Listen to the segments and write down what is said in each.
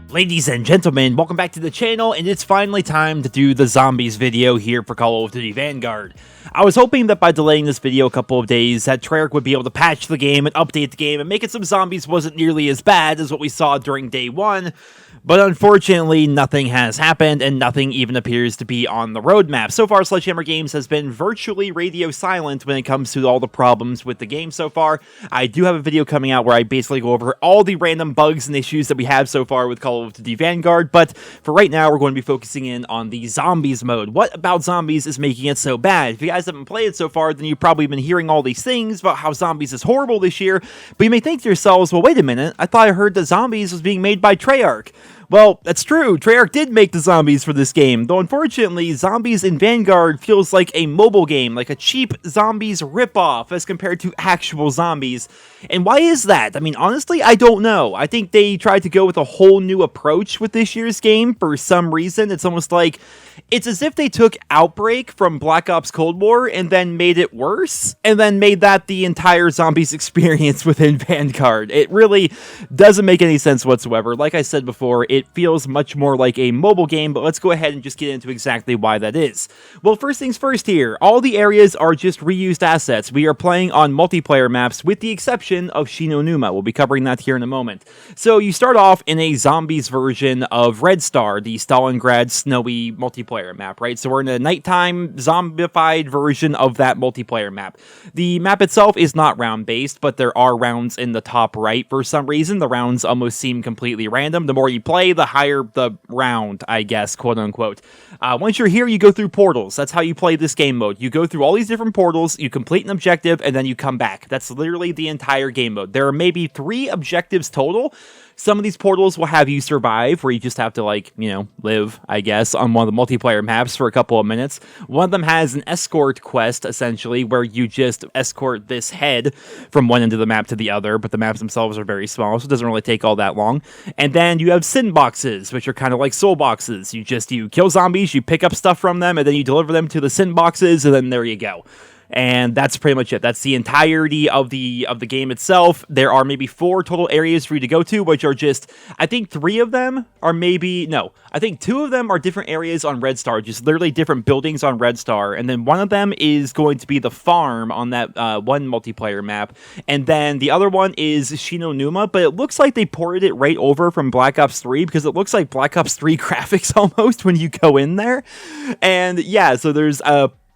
Ladies and gentlemen, welcome back to the channel, and it's finally time to do the Zombies video here for Call of Duty Vanguard. I was hoping that by delaying this video a couple of days, that Treyarch would be able to patch the game and update the game and make it so Zombies wasn't nearly as bad as what we saw during day one, but unfortunately, nothing has happened, and nothing even appears to be on the roadmap. So far, Sledgehammer Games has been virtually radio silent when it comes to all the problems with the game so far. I do have a video coming out where I basically go over all the random bugs and issues that we have so far with Call of Duty Vanguard, but for right now, we're going to be focusing in on the Zombies mode. What about Zombies is making it so bad? If you guys haven't played it so far, then you've probably been hearing all these things about how Zombies is horrible this year, but you may think to yourselves, well, wait a minute, I thought I heard that Zombies was being made by Treyarch. Well, that's true. Treyarch did make the Zombies for this game, though unfortunately, Zombies in Vanguard feels like a mobile game, like a cheap Zombies ripoff as compared to actual Zombies. And why is that? I mean, honestly, I don't know. I think they tried to go with a whole new approach with this year's game for some reason. It's almost like, it's as if they took Outbreak from Black Ops Cold War and then made it worse, and then made that the entire Zombies experience within Vanguard. It really doesn't make any sense whatsoever. Like I said before, it feels much more like a mobile game, but let's go ahead and just get into exactly why that is. Well, first things first here, all the areas are just reused assets. We are playing on multiplayer maps with the exception of Shinonuma. We'll be covering that here in a moment. So you start off in a Zombies version of Red Star, the Stalingrad snowy multiplayer map, right? So we're in a nighttime zombified version of that multiplayer map. The map itself is not round-based, but there are rounds in the top right for some reason. The rounds almost seem completely random. The more you play, the higher the round, I guess, quote-unquote. Once you're here, you go through portals. That's how you play this game mode. You go through all these different portals, you complete an objective, and then you come back. That's literally the entire game mode. There are maybe 3 objectives total. Some of these portals will have you survive, where you just have to, like, you know, live, I guess, on one of the multiplayer maps for a couple of minutes. One of them has an escort quest, essentially, where you just escort this head from one end of the map to the other, but the maps themselves are very small, so it doesn't really take all that long. And then you have sin boxes, which are kind of like soul boxes. You kill zombies, you pick up stuff from them, and then you deliver them to the sin boxes, and then there you go. And that's pretty much it. That's the entirety of the game itself. There are maybe 4 total areas for you to go to, which are just, I think 3 of them are I think 2 of them are different areas on Red Star, just literally different buildings on Red Star, and then one of them is going to be the farm on that one multiplayer map, and then the other one is Shinonuma, but it looks like they ported it right over from Black Ops 3, because it looks like Black Ops 3 graphics almost when you go in there. And yeah, so there's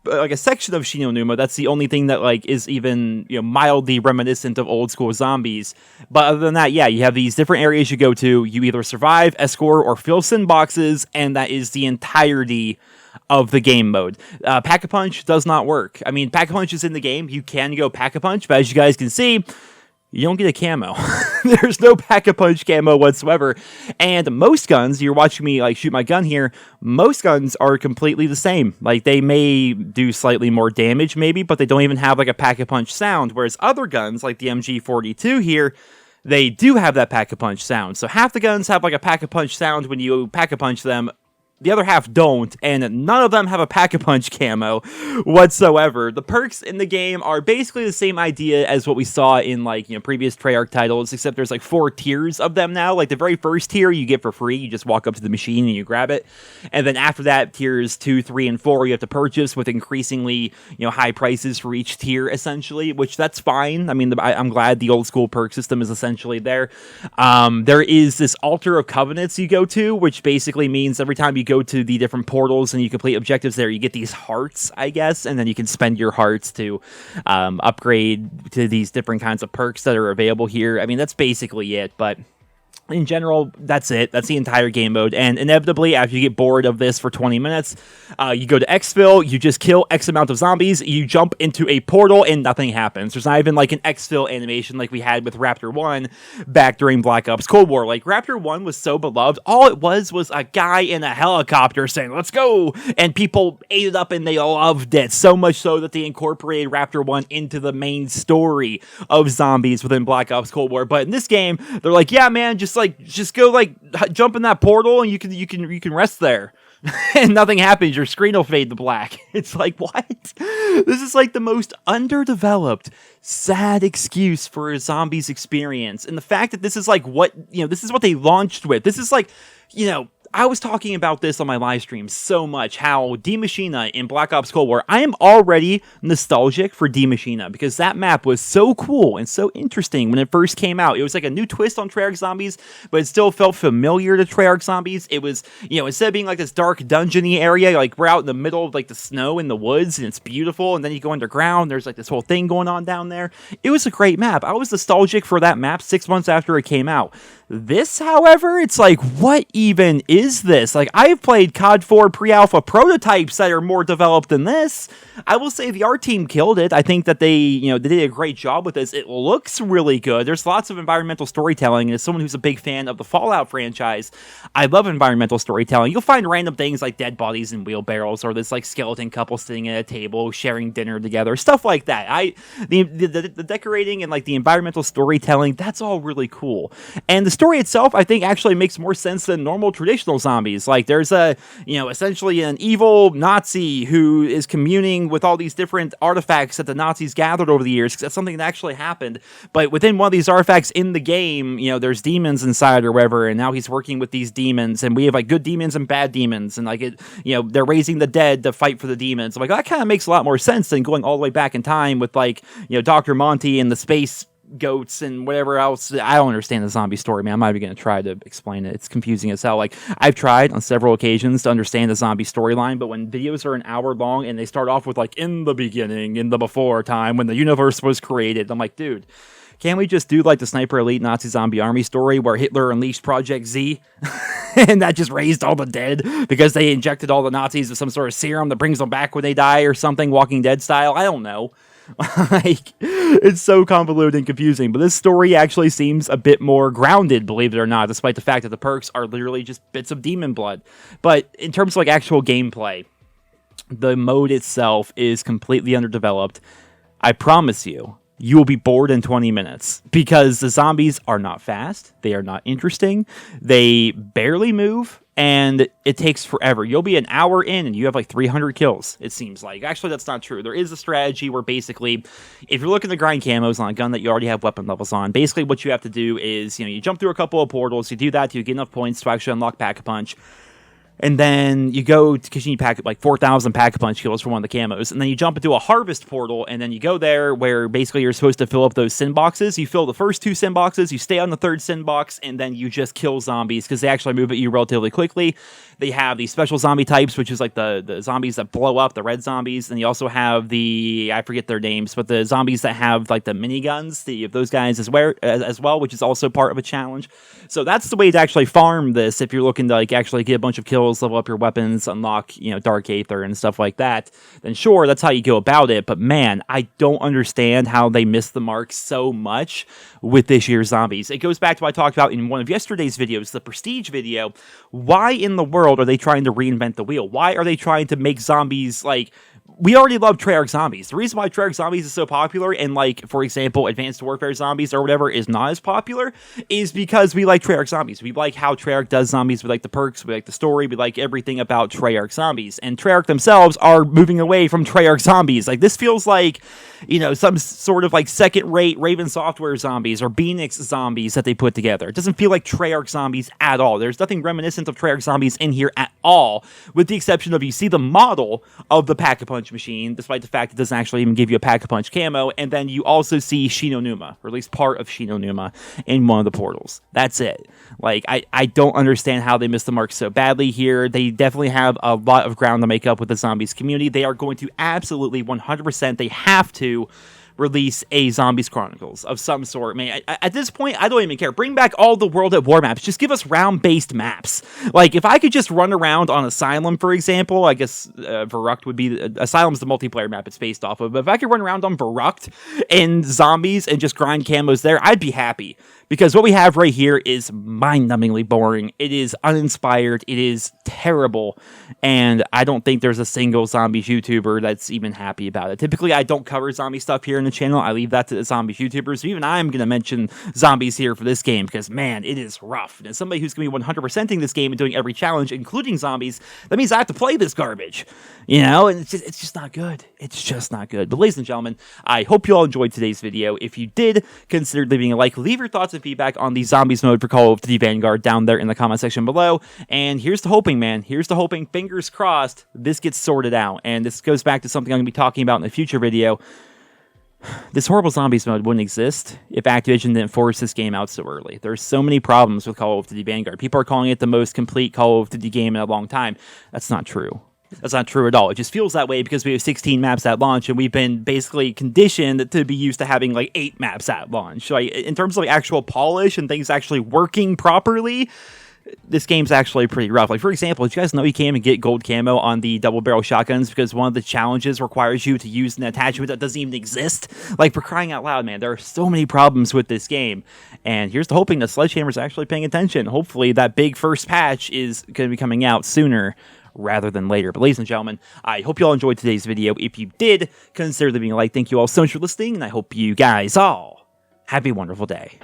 like a section of Shinonuma, that's the only thing that, like, is even, you know, mildly reminiscent of old school Zombies. But other than that, yeah, you have these different areas you go to. You either survive, escort, or fill sin boxes, and that is the entirety of the game mode. Pack-a-Punch does not work. I mean, Pack-a-Punch is in the game. You can go Pack-a-Punch, but as you guys can see, you don't get a camo. There's no Pack-a-Punch camo whatsoever. And most guns, you're watching me, like, shoot my gun here, most guns are completely the same. Like, they may do slightly more damage, maybe, but they don't even have, like, a Pack-a-Punch sound. Whereas other guns, like the MG42 here, they do have that Pack-a-Punch sound. So half the guns have, like, a Pack-a-Punch sound when you Pack-a-Punch them. The other half don't, and none of them have a Pack-a-Punch camo whatsoever. The perks in the game are basically the same idea as what we saw in, like, you know, previous Treyarch titles, except there's like 4 tiers of them now. Like, the very first tier you get for free. You just walk up to the machine and you grab it. And then after that, tiers 2, 3, and 4 you have to purchase with increasingly, you know, high prices for each tier, essentially, which that's fine. I mean, I'm glad the old school perk system is essentially there. There is this Altar of Covenants you go to, which basically means every time you go to the different portals and you complete objectives there, you get these hearts, I guess, and then you can spend your hearts to upgrade to these different kinds of perks that are available here. I mean, that's basically it, but in general, that's it. That's the entire game mode. And inevitably, after you get bored of this for 20 minutes, you go to exfil, you just kill X amount of zombies, you jump into a portal, and nothing happens. There's not even like an exfil animation like we had with Raptor 1 back during Black Ops Cold War. Like, Raptor 1 was so beloved. All it was a guy in a helicopter saying, "Let's go!" And people ate it up and they loved it. So much so that they incorporated Raptor 1 into the main story of zombies within Black Ops Cold War. But in this game, they're like, yeah, man, just go, jump in that portal and you can rest there. and nothing happens, your screen will fade to black. It's like, what? This is like the most underdeveloped, sad excuse for a zombies experience. And the fact that this is like what, this is what they launched with. This is like, I was talking about this on my live stream so much, how D Machina in Black Ops Cold War, I am already nostalgic for D Machina because that map was so cool and so interesting when it first came out. It was like a new twist on Treyarch Zombies, but it still felt familiar to Treyarch Zombies. It was, instead of being like this dark dungeony area, like we're out in the middle of like the snow in the woods and it's beautiful, and then you go underground, there's like this whole thing going on down there. It was a great map. I was nostalgic for that map 6 months after it came out. This, however, it's like, what even is this? Like, I've played COD 4 pre-alpha prototypes that are more developed than this. I will say the art team killed it. I think that they did a great job with this. It looks really good. There's lots of environmental storytelling, and as someone who's a big fan of the Fallout franchise, I love environmental storytelling. You'll find random things like dead bodies in wheelbarrows, or this like skeleton couple sitting at a table sharing dinner together, stuff like that. The decorating and like the environmental storytelling, that's all really cool. And the story itself, I think, actually makes more sense than normal traditional zombies. Like, there's essentially an evil Nazi who is communing with all these different artifacts that the Nazis gathered over the years, because that's something that actually happened. But within one of these artifacts in the game, there's demons inside or whatever, and now he's working with these demons, and we have like good demons and bad demons, and like they're raising the dead to fight for the demons. I'm like, that kind of makes a lot more sense than going all the way back in time with like, Dr. Monty and the space goats and whatever else. I don't understand the zombie story, man. I'm not even going to try to explain it. It's confusing as hell. Like, I've tried on several occasions to understand the zombie storyline, but when videos are an hour long and they start off with like, in the beginning, in the before time, when the universe was created, I'm like, dude, can't we just do like the Sniper Elite Nazi Zombie Army story where Hitler unleashed Project Z and that just raised all the dead because they injected all the Nazis with some sort of serum that brings them back when they die or something, Walking Dead style? I don't know. Like, it's so convoluted and confusing, but this story actually seems a bit more grounded, believe it or not, despite the fact that the perks are literally just bits of demon blood. But in terms of like actual gameplay, the mode itself is completely underdeveloped. I promise you will be bored in 20 minutes because the zombies are not fast, they are not interesting, they barely move, and it takes forever. You'll be an hour in and you have like 300 kills, it seems like. Actually, that's not true. There is a strategy where basically, if you're looking to grind camos on a gun that you already have weapon levels on, basically what you have to do is, you jump through a couple of portals, you do that till you get enough points to actually unlock Pack-a-Punch. And then you go, because you need like 4,000 Pack-a-Punch kills for one of the camos, and then you jump into a harvest portal, and then you go there where basically you're supposed to fill up those sin boxes. You fill the first 2 sin boxes, you stay on the 3rd sin box, and then you just kill zombies, because they actually move at you relatively quickly. They have these special zombie types, which is like the zombies that blow up, the red zombies, and you also have I forget their names, but the zombies that have like the miniguns, those guys as well, which is also part of a challenge. So that's the way to actually farm this if you're looking to like actually get a bunch of kills, level up your weapons, unlock, Dark Aether and stuff like that, then sure, that's how you go about it. But man, I don't understand how they missed the mark so much with this year's zombies. It goes back to what I talked about in one of yesterday's videos, the Prestige video. Why in the world are they trying to reinvent the wheel? Why are they trying to make zombies like... We already love Treyarch Zombies. The reason why Treyarch Zombies is so popular and, like, for example, Advanced Warfare Zombies or whatever is not as popular is because we like Treyarch Zombies. We like how Treyarch does zombies. We like the perks. We like the story. We like everything about Treyarch Zombies. And Treyarch themselves are moving away from Treyarch Zombies. Like, this feels like, some sort of, like, second-rate Raven Software zombies or Phoenix zombies that they put together. It doesn't feel like Treyarch Zombies at all. There's nothing reminiscent of Treyarch Zombies in here at all, with the exception of you see the model of the Pack-a-Punch machine, despite the fact it doesn't actually even give you a Pack-a-Punch camo, and then you also see Shinonuma, or at least part of Shinonuma, in one of the portals. That's it. Like, I don't understand how they missed the mark so badly here. They definitely have a lot of ground to make up with the zombies community. They are going to absolutely 100%, they have to release a Zombies Chronicles of some sort. Man, at this point, I don't even care. Bring back all the World at War maps. Just give us round-based maps. Like, if I could just run around on Asylum, for example, I guess Verrucht would be... Asylum's the multiplayer map it's based off of, but if I could run around on Verrucht and Zombies and just grind camos there, I'd be happy. Because what we have right here is mind-numbingly boring. It is uninspired. It is terrible. And I don't think there's a single Zombies YouTuber that's even happy about it. Typically, I don't cover zombie stuff here in the channel. I leave that to the Zombies YouTubers. Even I'm going to mention Zombies here for this game because, man, it is rough. And as somebody who's going to be 100%ing this game and doing every challenge, including Zombies, that means I have to play this garbage. You know, and it's just not good. It's just not good. But ladies and gentlemen, I hope you all enjoyed today's video. If you did, consider leaving a like. Leave your thoughts and feedback on the Zombies mode for Call of Duty Vanguard down there in the comment section below. And here's the hoping, man. Here's the hoping. Fingers crossed this gets sorted out. And this goes back to something I'm going to be talking about in a future video. This horrible Zombies mode wouldn't exist if Activision didn't force this game out so early. There's so many problems with Call of Duty Vanguard. People are calling it the most complete Call of Duty game in a long time. That's not true. That's not true at all. It just feels that way because we have 16 maps at launch, and we've been basically conditioned to be used to having like 8 maps at launch. Like in terms of like actual polish and things actually working properly, this game's actually pretty rough. Like for example, did you guys know you can't even get gold camo on the double barrel shotguns because one of the challenges requires you to use an attachment that doesn't even exist? Like, for crying out loud, man, there are so many problems with this game. And here's the hoping that Sledgehammer's actually paying attention. Hopefully that big first patch is going to be coming out sooner rather than later. But ladies and gentlemen, I hope you all enjoyed today's video. If you did, consider leaving a like. Thank you all so much for listening, and I hope you guys all have a wonderful day.